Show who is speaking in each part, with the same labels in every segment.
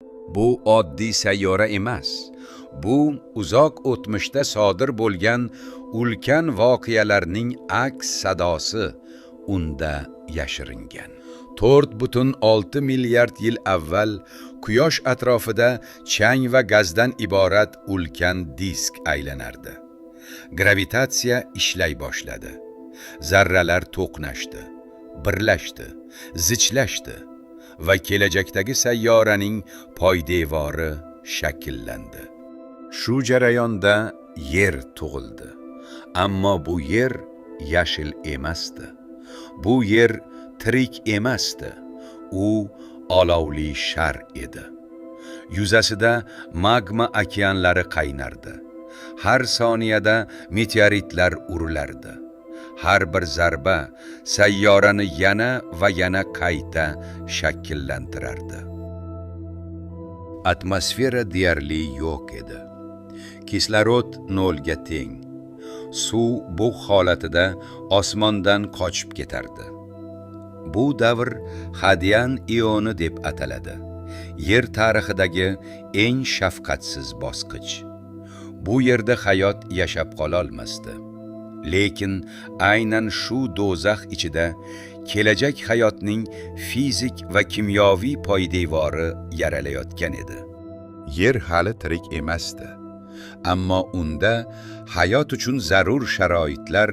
Speaker 1: Bu oddiy sayyora emas. Bu uzoq o'tmishda sodir bo'lgan ulkan voqealarning aks sadosi unda yashiringan. 4,6 milliard yil avval Quyosh atrofida chang va gazdan iborat ulkan disk aylanardi. Gravitatsiya ishlay boshladi. Zarralar to'qnashdi, birlashdi, zichlashdi va kelajakdagi sayyoraning poydevori shakllandi. Shu jarayonda yer tug'ildi. Ammo bu yer yashil emasdi. Bu yer tirik emasdi. U olovli shar edi. Yuzasida magma okeanlari qaynardi. Har soniyada meteoritlar urilardi. Har bir zarba sayyorani yana va yana qayta shakllantirardi. Atmosfera deyarli yo'q edi. Kislorod nolga teng. Suv bug' holatida osmondan qochib ketardi. Bu davr Hadyan ioni deb ataladi. Yer tarixidagi eng shafqatsiz bosqich. Bu yerda hayot yashab qola olmasdi. Lekin aynan shu do'zax ichida kelajak hayotning fizik va kimyoviy poydevori yaralayotgan edi. Yer hali tirik emasdi. Ammo unda hayot uchun zarur sharoitlar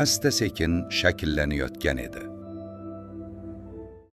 Speaker 1: asta-sekin shakllanayotgan edi.